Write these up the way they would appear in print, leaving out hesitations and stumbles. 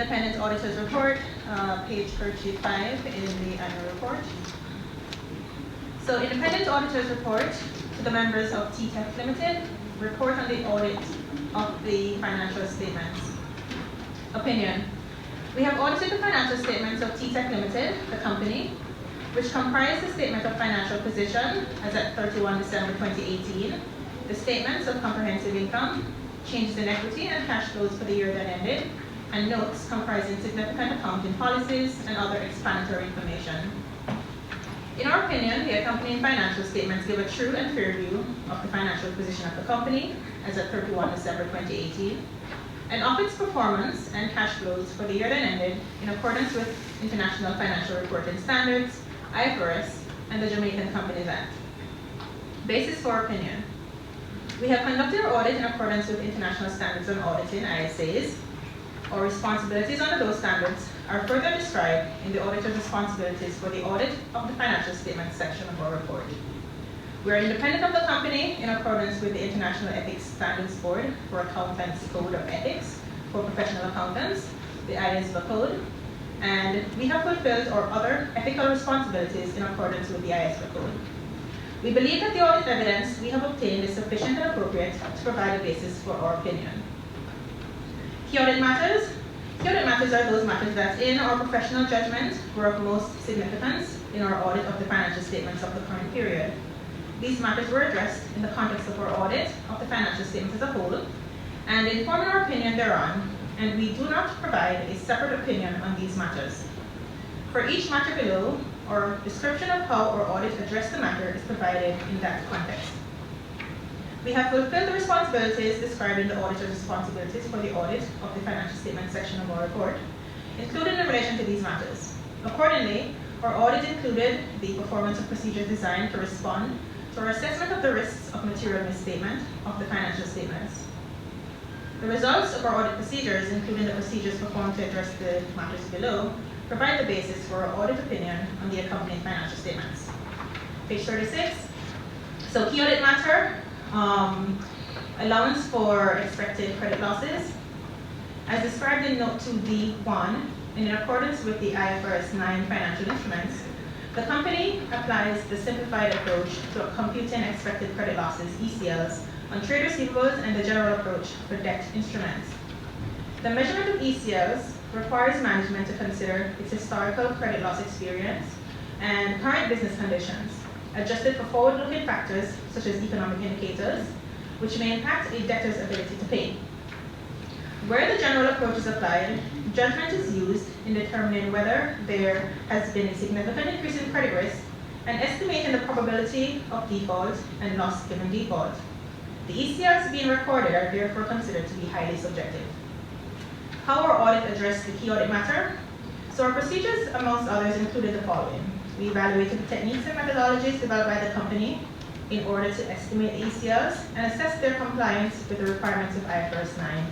independent auditor's report, page 35 in the annual report. So independent auditor's report to the members of tTech Limited, report on the audit of the financial statements. Opinion. We have audited the financial statements of tTech Limited, the company, which comprise the statement of financial position as at 31 December 2018, the statements of comprehensive income, changes in equity and cash flows for the year that ended, and notes comprising significant accounting policies and other explanatory information. In our opinion, the accompanying financial statements give a true and fair view of the financial position of the company as at 31 December 2018, and of its performance and cash flows for the year that ended in accordance with International Financial Reporting Standards, IFRS, and the Jamaican Companies Act. Basis for opinion. We have conducted our audit in accordance with International Standards on Auditing, ISAs. Our responsibilities under those standards are further described in the auditor's responsibilities for the audit of the financial statements section of our report. We are independent of the company in accordance with the International Ethics Standards Board for Accountants Code of Ethics for Professional Accountants, the ISBA Code, and we have fulfilled our other ethical responsibilities in accordance with the ISBA Code. We believe that the audit evidence we have obtained is sufficient and appropriate to provide a basis for our opinion. Key audit matters. Key audit matters are those matters that, in our professional judgment, were of most significance in our audit of the financial statements of the current period. These matters were addressed in the context of our audit of the financial statements as a whole, and inform our opinion thereon, and we do not provide a separate opinion on these matters. For each matter below, our description of how our audit addressed the matter is provided in that context. We have fulfilled the responsibilities described in the auditor's responsibilities for the audit of the financial statement section of our report, including in relation to these matters. Accordingly, our audit included the performance of procedures designed to respond to our assessment of the risks of material misstatement of the financial statements. The results of our audit procedures, including the procedures performed to address the matters below, provide the basis for our audit opinion on the accompanying financial statements. Page 36. So key audit matter, allowance for expected credit losses. As described in Note 2D1, in accordance with the IFRS 9 financial instruments, the company applies the simplified approach to computing expected credit losses, ECLs, on trade receivables and the general approach for debt instruments. The measurement of ECLs requires management to consider its historical credit loss experience and current business conditions, adjusted for forward-looking factors such as economic indicators, which may impact a debtor's ability to pay. Where the general approach is applied, judgment is used in determining whether there has been a significant increase in credit risk and estimating the probability of default and loss given default. The ECLs being recorded are therefore considered to be highly subjective. How our audit addressed the key audit matter? So our procedures, amongst others, included the following. We evaluated the techniques and methodologies developed by the company in order to estimate the ECLs and assess their compliance with the requirements of IFRS 9.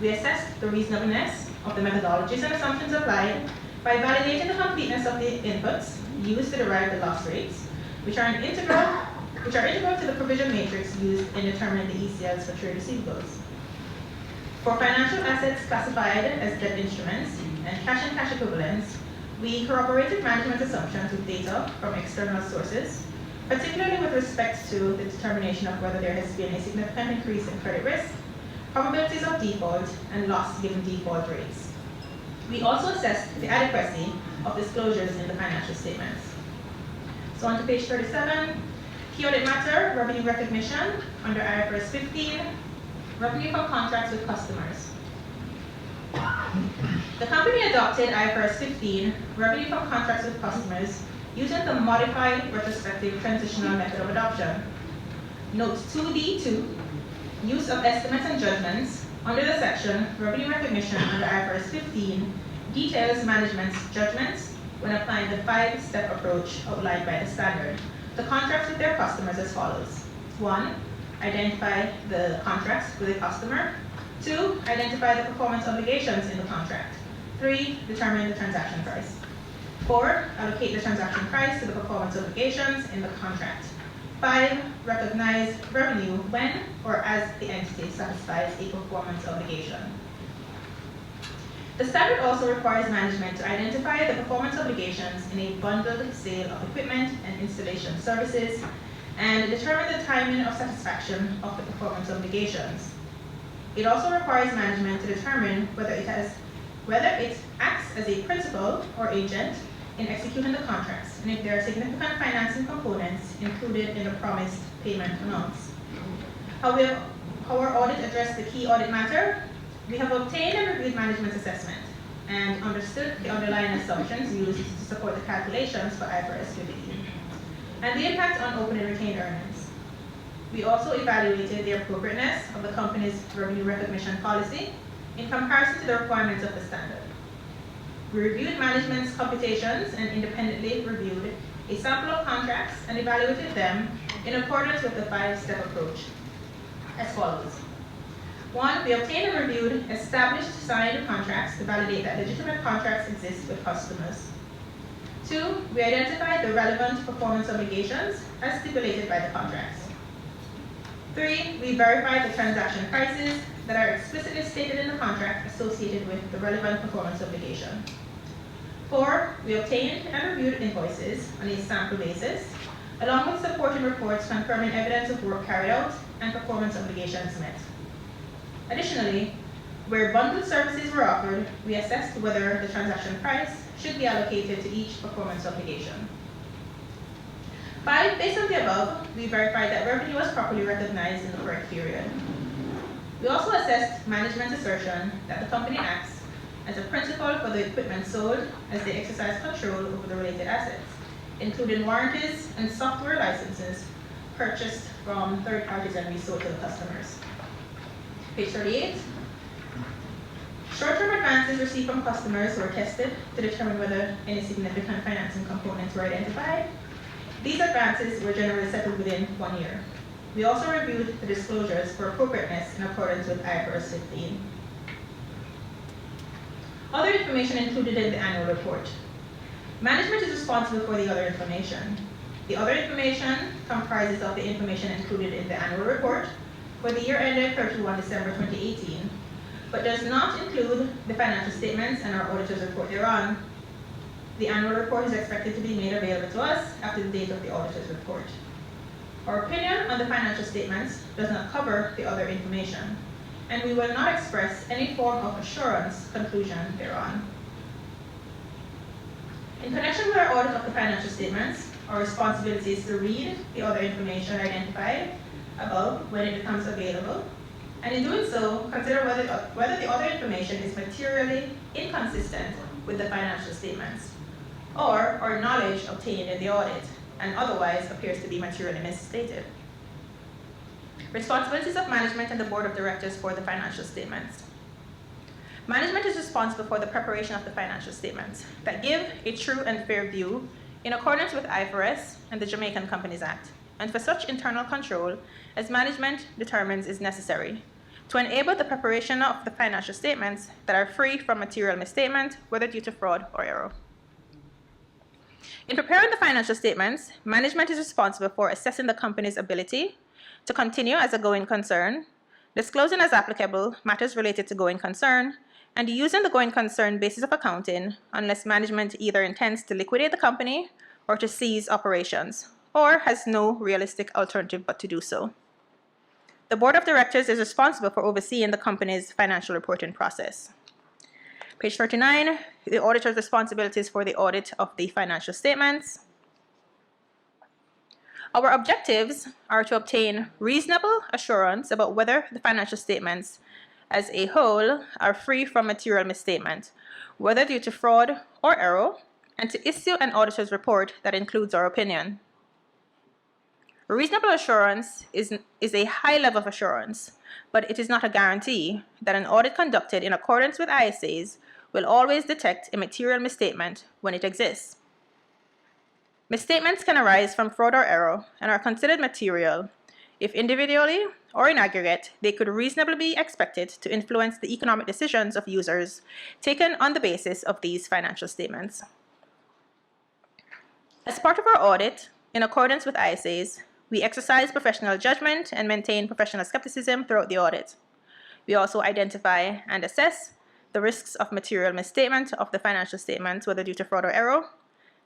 We assessed the reasonableness of the methodologies and assumptions applied by validating the completeness of the inputs used to derive the loss rates, which are integral to the provision matrix used in determining the ECLs for trade receivables. For financial assets classified as debt instruments and cash equivalents, we corroborated management assumptions with data from external sources, particularly with respect to the determination of whether there has been a significant increase in credit risk, probabilities of default, and loss given default rates. We also assessed the adequacy of disclosures in the financial statements. So on to page 37, key audit matter, revenue recognition under IFRS 15, revenue from contracts with customers. The company adopted IFRS 15, revenue from contracts with customers, using the modified retrospective transitional method of adoption. Note 2D2, use of estimates and judgments, under the section revenue recognition under IFRS 15, details management's judgments when applying the 5-step approach outlined by the standard to contracts with their customers as follows. 1. Identify the contracts with a customer. 2. Identify the performance obligations in the contract. 3. Determine the transaction price. 4. Allocate the transaction price to the performance obligations in the contract. 5. Recognize revenue when or as the entity satisfies a performance obligation. The standard also requires management to identify the performance obligations in a bundled sale of equipment and installation services and determine the timing of satisfaction of the performance obligations. It also requires management to determine whether it acts as a principal or agent in executing the contracts, and if there are significant financing components included in the promised payment amounts. How our audit addressed the key audit matter? We have obtained and reviewed management assessment and understood the underlying assumptions used to support the calculations for IFRS 15 and the impact on open and retained earnings. We also evaluated the appropriateness of the company's revenue recognition policy in comparison to the requirements of the standard. We reviewed management's computations and independently reviewed a sample of contracts and evaluated them in accordance with the 5-step approach as follows. 1, we obtained and reviewed established signed contracts to validate that legitimate contracts exist with customers. 2, we identified the relevant performance obligations as stipulated by the contracts. 3, we verified the transaction prices that are explicitly stated in the contract associated with the relevant performance obligation. 4, we obtained and reviewed invoices on a sample basis, along with supporting reports confirming evidence of work carried out and performance obligations met. Additionally, where bundled services were offered, we assessed whether the transaction price should be allocated to each performance obligation. 5, based on the above, we verified that revenue was properly recognized in the correct period. We also assessed management's assertion that the company acts as a principal for the equipment sold as they exercise control over the related assets, including warranties and software licenses purchased from third parties and resold to the customers. Page 38. Short-term advances received from customers were tested to determine whether any significant financing components were identified. These advances were generally settled within 1 year. We also reviewed the disclosures for appropriateness in accordance with IFRS 15. Other information included in the annual report. Management is responsible for the other information. The other information comprises of the information included in the annual report for the year ended 31 December 2018, but does not include the financial statements and our auditor's report thereon. The annual report is expected to be made available to us after the date of the auditor's report. Our opinion on the financial statements does not cover the other information, and we will not express any form of assurance conclusion thereon. In connection with our audit of the financial statements, our responsibility is to read the other information identified above when it becomes available, and in doing so, consider whether the other information is materially inconsistent with the financial statements, or our knowledge obtained in the audit and otherwise appears to be materially misstated. Responsibilities of management and the board of directors for the financial statements. Management is responsible for the preparation of the financial statements that give a true and fair view in accordance with IFRS and the Jamaican Companies Act, and for such internal control as management determines is necessary to enable the preparation of the financial statements that are free from material misstatement, whether due to fraud or error. In preparing the financial statements, management is responsible for assessing the company's ability to continue as a going concern, disclosing as applicable matters related to going concern, and using the going concern basis of accounting unless management either intends to liquidate the company or to cease operations, or has no realistic alternative but to do so. The board of directors is responsible for overseeing the company's financial reporting process. Page 39, the auditor's responsibilities for the audit of the financial statements. Our objectives are to obtain reasonable assurance about whether the financial statements as a whole are free from material misstatement, whether due to fraud or error, and to issue an auditor's report that includes our opinion. Reasonable assurance is a high level of assurance, but it is not a guarantee that an audit conducted in accordance with ISAs will always detect a material misstatement when it exists. Misstatements can arise from fraud or error and are considered material if individually or in aggregate they could reasonably be expected to influence the economic decisions of users taken on the basis of these financial statements. As part of our audit, in accordance with ISAs, we exercise professional judgment and maintain professional skepticism throughout the audit. We also identify and assess the risks of material misstatement of the financial statements, whether due to fraud or error,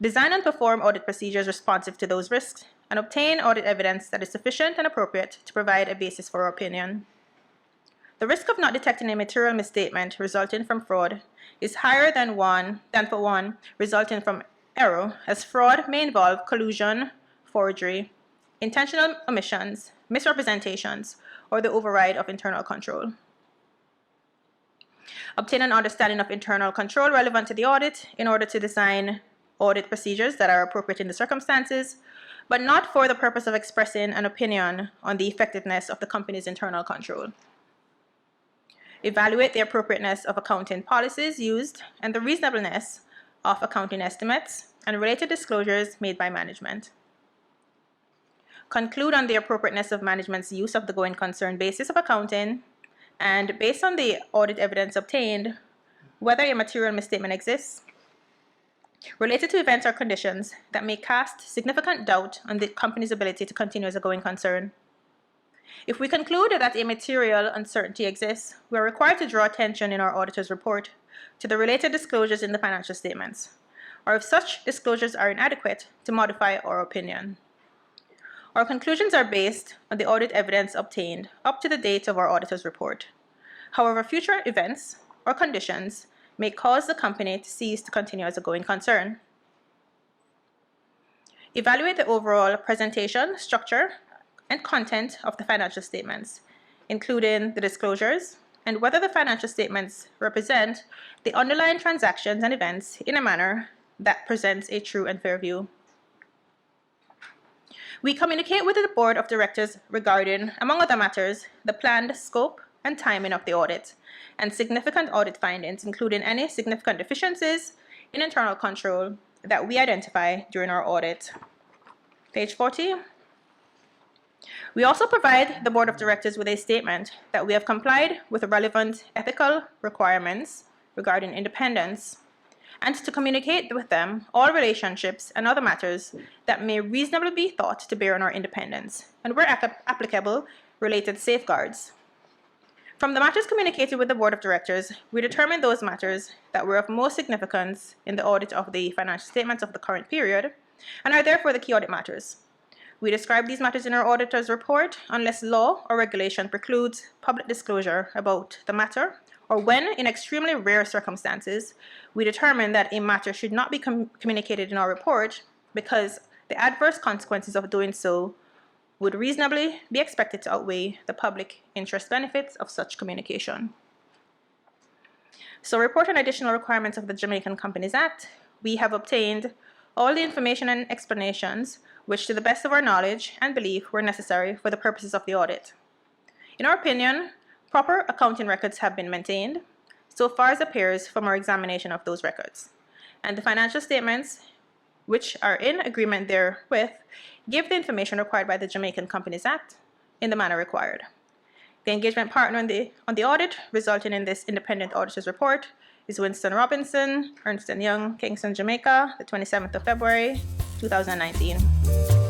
design and perform audit procedures responsive to those risks, and obtain audit evidence that is sufficient and appropriate to provide a basis for our opinion. The risk of not detecting a material misstatement resulting from fraud is higher than for one resulting from error, as fraud may involve collusion, forgery, intentional omissions, misrepresentations, or the override of internal control. Obtain an understanding of internal control relevant to the audit in order to design audit procedures that are appropriate in the circumstances, but not for the purpose of expressing an opinion on the effectiveness of the company's internal control. Evaluate the appropriateness of accounting policies used and the reasonableness of accounting estimates and related disclosures made by management. Conclude on the appropriateness of management's use of the going concern basis of accounting, and based on the audit evidence obtained, whether a material misstatement exists related to events or conditions that may cast significant doubt on the company's ability to continue as a going concern. If we conclude that a material uncertainty exists, we are required to draw attention in our auditor's report to the related disclosures in the financial statements, or if such disclosures are inadequate, to modify our opinion. Our conclusions are based on the audit evidence obtained up to the date of our auditor's report. However, future events or conditions may cause the company to cease to continue as a going concern. Evaluate the overall presentation, structure, and content of the financial statements, including the disclosures, and whether the financial statements represent the underlying transactions and events in a manner that presents a true and fair view. We communicate with the Board of Directors regarding, among other matters, the planned scope and timing of the audit, and significant audit findings, including any significant deficiencies in internal control that we identify during our audit. Page 40. We also provide the Board of Directors with a statement that we have complied with the relevant ethical requirements regarding independence, and to communicate with them all relationships and other matters that may reasonably be thought to bear on our independence, and where applicable, related safeguards. From the matters communicated with the Board of Directors, we determined those matters that were of most significance in the audit of the financial statements of the current period, and are therefore the key audit matters. We describe these matters in our auditor's report unless law or regulation precludes public disclosure about the matter, or when, in extremely rare circumstances, we determine that a matter should not be communicated in our report because the adverse consequences of doing so would reasonably be expected to outweigh the public interest benefits of such communication. So, report on additional requirements of the Jamaican Companies Act, we have obtained all the information and explanations which, to the best of our knowledge and belief, were necessary for the purposes of the audit. In our opinion, proper accounting records have been maintained, so far as appears from our examination of those records, and the financial statements, which are in agreement therewith, give the information required by the Jamaican Companies Act in the manner required. The engagement partner on the audit resulting in this independent auditor's report is Winston Robinson, Ernst & Young, Kingston, Jamaica, the 27th of February, 2019.